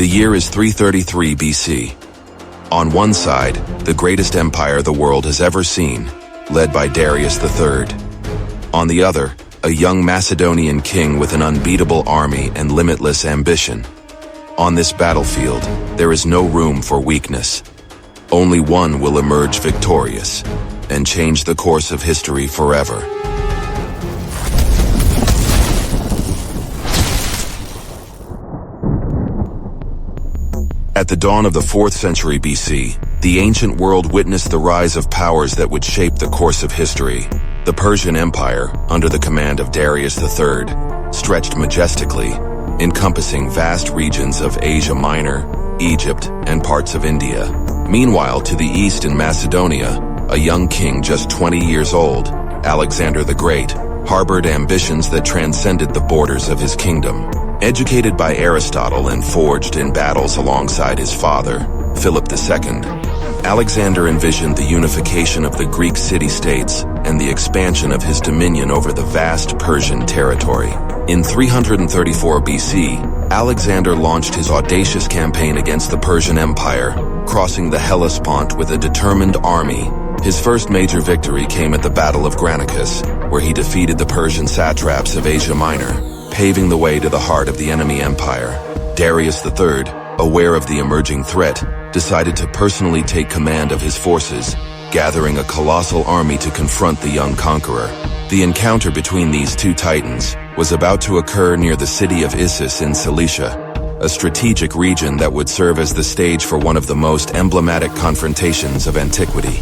The year is 333 BC. On one side, the greatest empire the world has ever seen, led by Darius III. On the other, a young Macedonian king with an unbeatable army and limitless ambition. On this battlefield, there is no room for weakness. Only one will emerge victorious and change the course of history forever. At the dawn of the 4th century BC, the ancient world witnessed the rise of powers that would shape the course of history. The Persian Empire, under the command of Darius III, stretched majestically, encompassing vast regions of Asia Minor, Egypt, and parts of India. Meanwhile, to the east in Macedonia, a young king just 20 years old, Alexander the Great, harbored ambitions that transcended the borders of his kingdom. Educated by Aristotle and forged in battles alongside his father, Philip II, Alexander envisioned the unification of the Greek city-states and the expansion of his dominion over the vast Persian territory. In 334 BC, Alexander launched his audacious campaign against the Persian Empire, crossing the Hellespont with a determined army. His first major victory came at the Battle of Granicus, where he defeated the Persian satraps of Asia Minor, paving the way to the heart of the enemy empire. Darius III, aware of the emerging threat, decided to personally take command of his forces, gathering a colossal army to confront the young conqueror. The encounter between these two titans was about to occur near the city of Issus in Cilicia, a strategic region that would serve as the stage for one of the most emblematic confrontations of antiquity.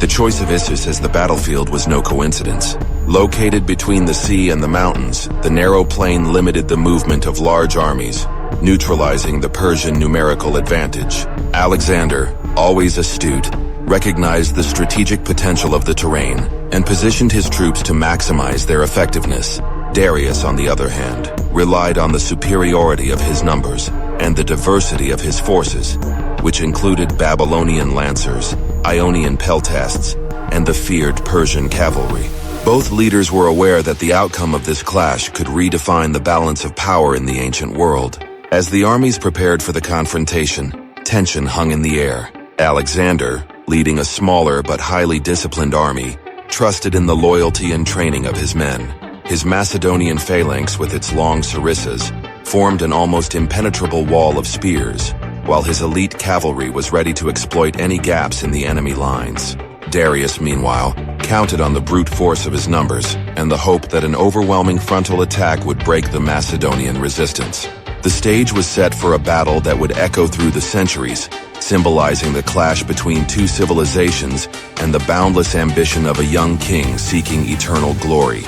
The choice of Issus as the battlefield was no coincidence. Located between the sea and the mountains, the narrow plain limited the movement of large armies, neutralizing the Persian numerical advantage. Alexander, always astute, recognized the strategic potential of the terrain and positioned his troops to maximize their effectiveness. Darius, on the other hand, relied on the superiority of his numbers and the diversity of his forces, which included Babylonian lancers, Ionian peltasts, and the feared Persian cavalry. Both leaders were aware that the outcome of this clash could redefine the balance of power in the ancient world. As the armies prepared for the confrontation, tension hung in the air. Alexander, leading a smaller but highly disciplined army, trusted in the loyalty and training of his men. His Macedonian phalanx, with its long sarissas, formed an almost impenetrable wall of spears, while his elite cavalry was ready to exploit any gaps in the enemy lines. Darius, meanwhile, counted on the brute force of his numbers and the hope that an overwhelming frontal attack would break the Macedonian resistance. The stage was set for a battle that would echo through the centuries, symbolizing the clash between two civilizations and the boundless ambition of a young king seeking eternal glory.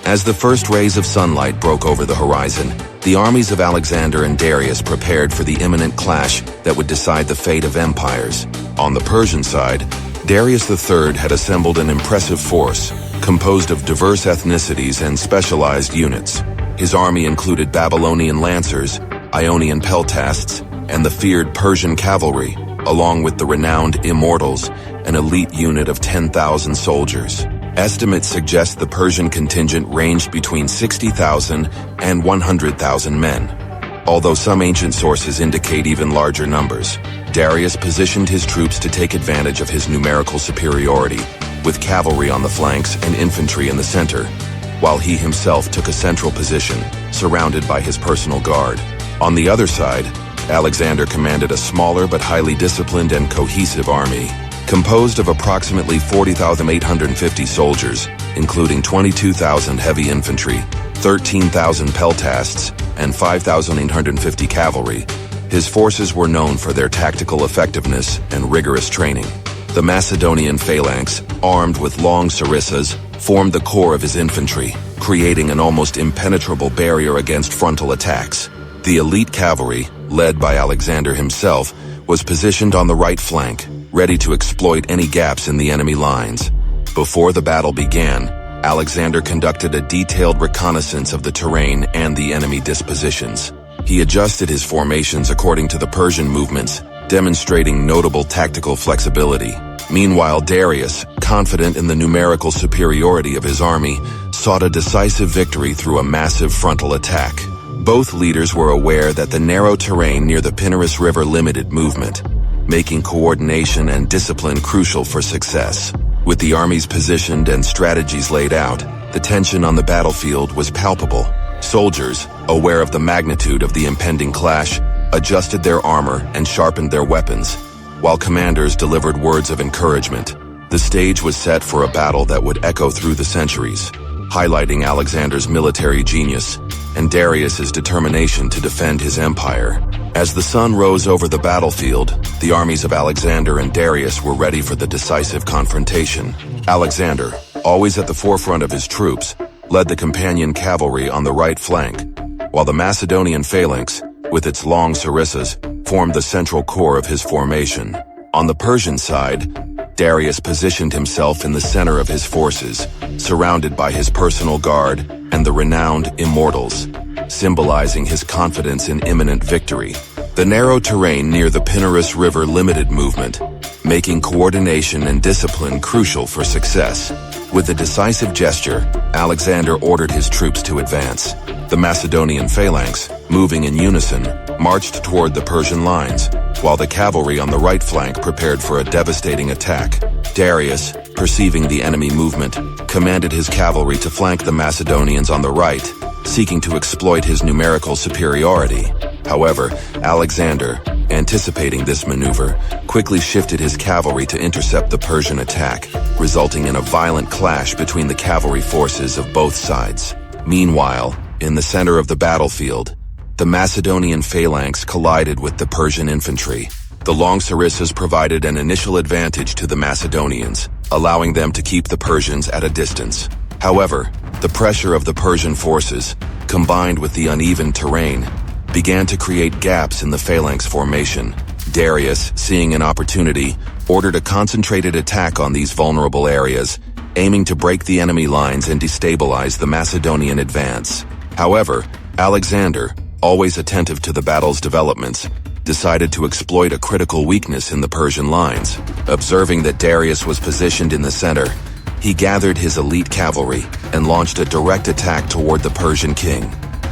As the first rays of sunlight broke over the horizon, the armies of Alexander and Darius prepared for the imminent clash that would decide the fate of empires. On the Persian side, Darius III had assembled an impressive force, composed of diverse ethnicities and specialized units. His army included Babylonian lancers, Ionian peltasts, and the feared Persian cavalry, along with the renowned Immortals, an elite unit of 10,000 soldiers. Estimates suggest the Persian contingent ranged between 60,000 and 100,000 men. Although some ancient sources indicate even larger numbers, Darius positioned his troops to take advantage of his numerical superiority, with cavalry on the flanks and infantry in the center, while he himself took a central position, surrounded by his personal guard. On the other side, Alexander commanded a smaller but highly disciplined and cohesive army, composed of approximately 40,850 soldiers, including 22,000 heavy infantry, 13,000 peltasts, and 5,850 cavalry. His forces were known for their tactical effectiveness and rigorous training. The Macedonian phalanx, armed with long sarissas, formed the core of his infantry, creating an almost impenetrable barrier against frontal attacks. The elite cavalry, led by Alexander himself, was positioned on the right flank, ready to exploit any gaps in the enemy lines. Before the battle began, Alexander conducted a detailed reconnaissance of the terrain and the enemy dispositions. He adjusted his formations according to the Persian movements, demonstrating notable tactical flexibility. Meanwhile, Darius, confident in the numerical superiority of his army, sought a decisive victory through a massive frontal attack. Both leaders were aware that the narrow terrain near the Pinarus River limited movement, making coordination and discipline crucial for success. With the armies positioned and strategies laid out, the tension on the battlefield was palpable. Soldiers, aware of the magnitude of the impending clash, adjusted their armor and sharpened their weapons, while commanders delivered words of encouragement. The stage was set for a battle that would echo through the centuries, highlighting Alexander's military genius and Darius's determination to defend his empire. As the sun rose over the battlefield, the armies of Alexander and Darius were ready for the decisive confrontation. Alexander, always at the forefront of his troops, led the companion cavalry on the right flank, while the Macedonian phalanx, with its long sarissas, formed the central core of his formation. On the Persian side, Darius positioned himself in the center of his forces, surrounded by his personal guard and the renowned immortals, symbolizing his confidence in imminent victory. The narrow terrain near the Pinarus River limited movement, making coordination and discipline crucial for success. With a decisive gesture, Alexander ordered his troops to advance. The Macedonian phalanx, moving in unison, marched toward the Persian lines, while the cavalry on the right flank prepared for a devastating attack. Darius, perceiving the enemy movement, commanded his cavalry to flank the Macedonians on the right, seeking to exploit his numerical superiority. However, Alexander, anticipating this maneuver, quickly shifted his cavalry to intercept the Persian attack, resulting in a violent clash between the cavalry forces of both sides. Meanwhile, in the center of the battlefield, the Macedonian phalanx collided with the Persian infantry. The long sarissas provided an initial advantage to the Macedonians, allowing them to keep the Persians at a distance. However, the pressure of the Persian forces, combined with the uneven terrain, began to create gaps in the phalanx formation. Darius, seeing an opportunity, ordered a concentrated attack on these vulnerable areas, aiming to break the enemy lines and destabilize the Macedonian advance. However, Alexander, always attentive to the battle's developments, decided to exploit a critical weakness in the Persian lines. Observing that Darius was positioned in the center, he gathered his elite cavalry and launched a direct attack toward the Persian king.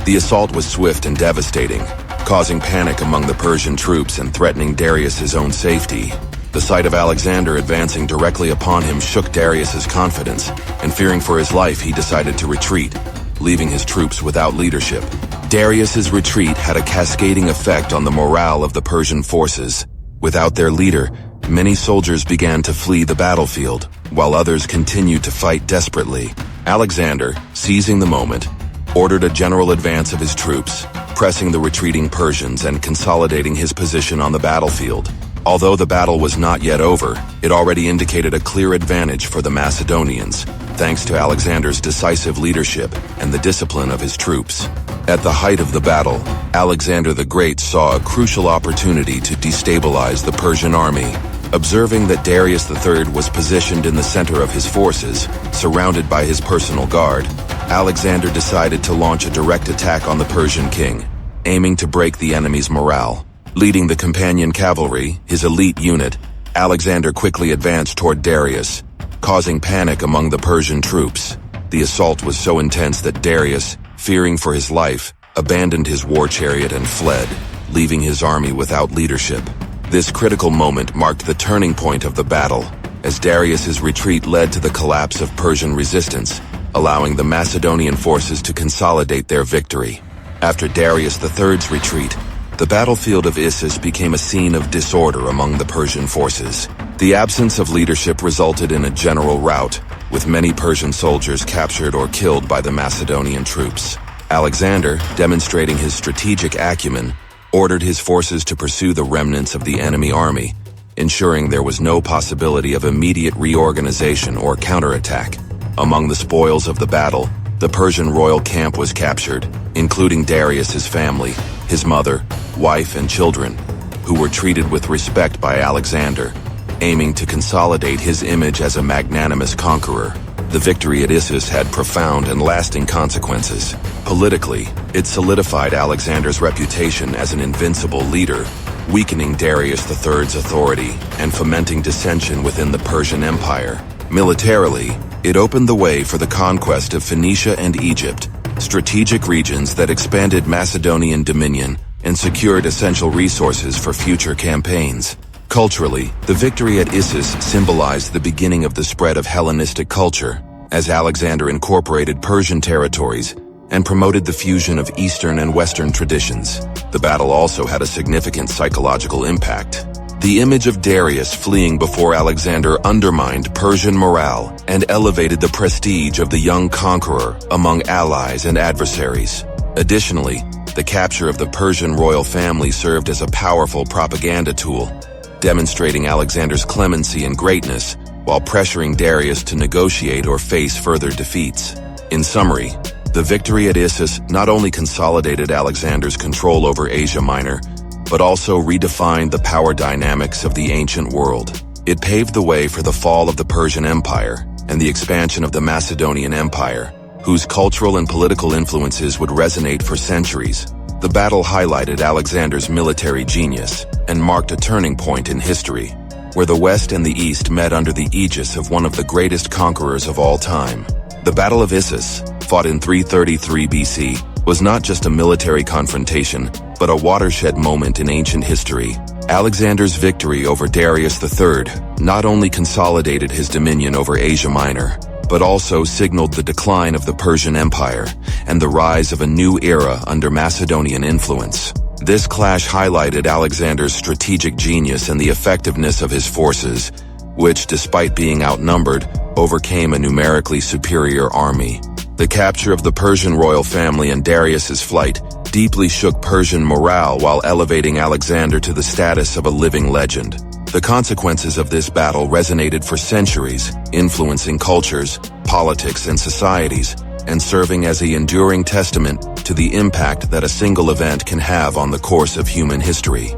The assault was swift and devastating, causing panic among the Persian troops and threatening Darius's own safety. The sight of Alexander advancing directly upon him shook Darius's confidence, and fearing for his life, he decided to retreat, leaving his troops without leadership. Darius's retreat had a cascading effect on the morale of the Persian forces. Without their leader, many soldiers began to flee the battlefield, while others continued to fight desperately. Alexander, seizing the moment, ordered a general advance of his troops, pressing the retreating Persians and consolidating his position on the battlefield. Although the battle was not yet over, it already indicated a clear advantage for the Macedonians, thanks to Alexander's decisive leadership and the discipline of his troops. At the height of the battle, Alexander the Great saw a crucial opportunity to destabilize the Persian army. Observing that Darius III was positioned in the center of his forces, surrounded by his personal guard, Alexander decided to launch a direct attack on the Persian king, aiming to break the enemy's morale. Leading the companion cavalry, his elite unit, Alexander quickly advanced toward Darius, causing panic among the Persian troops. The assault was so intense that Darius, fearing for his life, abandoned his war chariot and fled, leaving his army without leadership. This critical moment marked the turning point of the battle, as Darius's retreat led to the collapse of Persian resistance, allowing the Macedonian forces to consolidate their victory. After Darius III's retreat, the battlefield of Issus became a scene of disorder among the Persian forces. The absence of leadership resulted in a general rout, with many Persian soldiers captured or killed by the Macedonian troops. Alexander, demonstrating his strategic acumen, ordered his forces to pursue the remnants of the enemy army, ensuring there was no possibility of immediate reorganization or counterattack. Among the spoils of the battle, the Persian royal camp was captured, including Darius's family, his mother, wife, and children, who were treated with respect by Alexander, aiming to consolidate his image as a magnanimous conqueror. The victory at Issus had profound and lasting consequences. Politically, it solidified Alexander's reputation as an invincible leader, weakening Darius III's authority and fomenting dissension within the Persian Empire. Militarily, it opened the way for the conquest of Phoenicia and Egypt, strategic regions that expanded Macedonian dominion and secured essential resources for future campaigns. Culturally, the victory at Issus symbolized the beginning of the spread of Hellenistic culture, as Alexander incorporated Persian territories and promoted the fusion of Eastern and Western traditions. The battle also had a significant psychological impact. The image of Darius fleeing before Alexander undermined Persian morale and elevated the prestige of the young conqueror among allies and adversaries. Additionally, the capture of the Persian royal family served as a powerful propaganda tool, demonstrating Alexander's clemency and greatness while pressuring Darius to negotiate or face further defeats. In summary, the victory at Issus not only consolidated Alexander's control over Asia Minor, but also redefined the power dynamics of the ancient world. It paved the way for the fall of the Persian Empire and the expansion of the Macedonian Empire, whose cultural and political influences would resonate for centuries. The battle highlighted Alexander's military genius and marked a turning point in history, where the West and the East met under the aegis of one of the greatest conquerors of all time. The Battle of Issus, fought in 333 BC, was not just a military confrontation, but a watershed moment in ancient history. Alexander's victory over Darius III not only consolidated his dominion over Asia Minor, but also signaled the decline of the Persian Empire and the rise of a new era under Macedonian influence. This clash highlighted Alexander's strategic genius and the effectiveness of his forces, which, despite being outnumbered, overcame a numerically superior army. The capture of the Persian royal family and Darius's flight deeply shook Persian morale while elevating Alexander to the status of a living legend. The consequences of this battle resonated for centuries, influencing cultures, politics, and societies, and serving as an enduring testament to the impact that a single event can have on the course of human history.